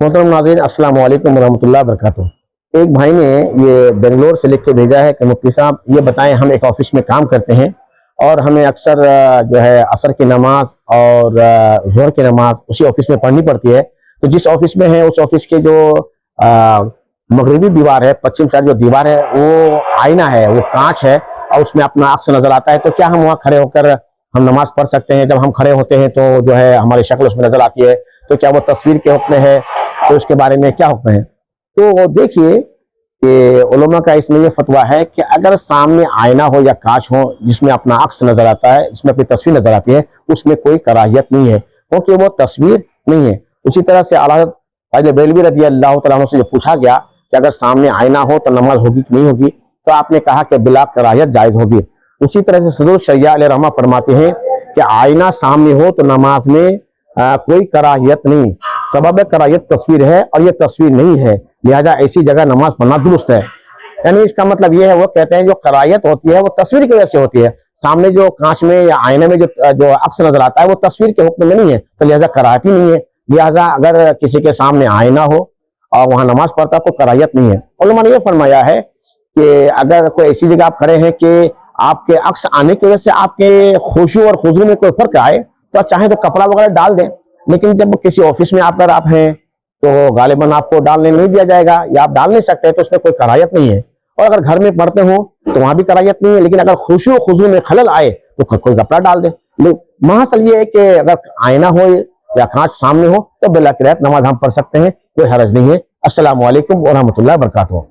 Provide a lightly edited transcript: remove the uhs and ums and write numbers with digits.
मोहतरम नाज़रीन, अस्सलाम वालेकुम रहमतुल्लाहि व बरकातुहू। एक भाई ने ये बेंगलोर से लिख के भेजा है कि मुफ्ती साहब ये बताएं, हम एक ऑफिस में काम करते हैं और हमें अक्सर जो है असर की नमाज और ज़ोहर की नमाज उसी ऑफिस में पढ़नी पड़ती है। तो जिस ऑफिस में है उस ऑफिस के जो मगरबी दीवार है, पश्चिम साइड जो दीवार है वो आईना है, वो कांच है और उसमें अपना अक्स नजर आता है। तो क्या हम वहाँ खड़े होकर हम नमाज पढ़ सकते हैं? जब हम खड़े होते हैं तो जो है हमारी शक्ल उसमें नजर आती है, तो क्या वो तस्वीर के हुक्म है? तो उसके बारे में क्या हुक्म है? तो देखिए कि उलमा का इसमें यह फतवा है कि अगर सामने आईना हो या कांच हो जिसमें अपना अक्स नजर आता है, जिसमें अपनी तस्वीर नजर आती है, उसमें कोई कराहियत नहीं है क्योंकि वो तस्वीर नहीं है। उसी तरह से आला हज़रत बेलवी रज़ी अल्लाह तआला अन्हु से जो पूछा गया कि अगर सामने आईना हो तो नमाज होगी कि नहीं होगी, तो आपने कहा कि बिला कराहियत जायज होगी। उसी तरह से सदरुल शरिया अलैहि रहमा फरमाते हैं कि आईना सामने हो तो नमाज में कोई कराहियत नहीं। सबब कराहियत तस्वीर है और ये तस्वीर नहीं है, लिहाजा ऐसी जगह नमाज पढ़ना दुरुस्त है। यानी इसका मतलब ये है, वो कहते हैं जो कराहियत होती है वो तस्वीर की वजह से होती है। सामने जो कांच में या आईने में जो अक्स नजर आता है वो तस्वीर के हुक्म में नहीं है, तो लिहाजा कराहत ही नहीं है। लिहाजा अगर किसी के सामने आईना हो और वहां नमाज पढ़ता तो कराहियत नहीं है। उलमा ने यह फरमाया है कि अगर कोई ऐसी जगह आप खड़े हैं कि आपके अक्स आने की वजह से आपके खुशू और खुजू में कोई फर्क आए, तो आप चाहें तो कपड़ा वगैरह डाल दें। लेकिन जब किसी ऑफिस में अगर आप हैं तो गालिबन आपको डालने नहीं दिया जाएगा या आप डाल नहीं सकते, तो उसमें कोई कराहियत नहीं है। और अगर घर में पढ़ते हो तो वहां भी कराहियत नहीं है, लेकिन अगर खुशू खुजू में खलल आए तो कोई कपड़ा डाल दे। महासल ये है कि अगर आईना हो या कांच सामने हो तो बिला किरायत नमाज हम पढ़ सकते हैं, कोई हरज नहीं है। अस्सलामु अलैकुम व रहमतुल्लाहि व बरकातुहू।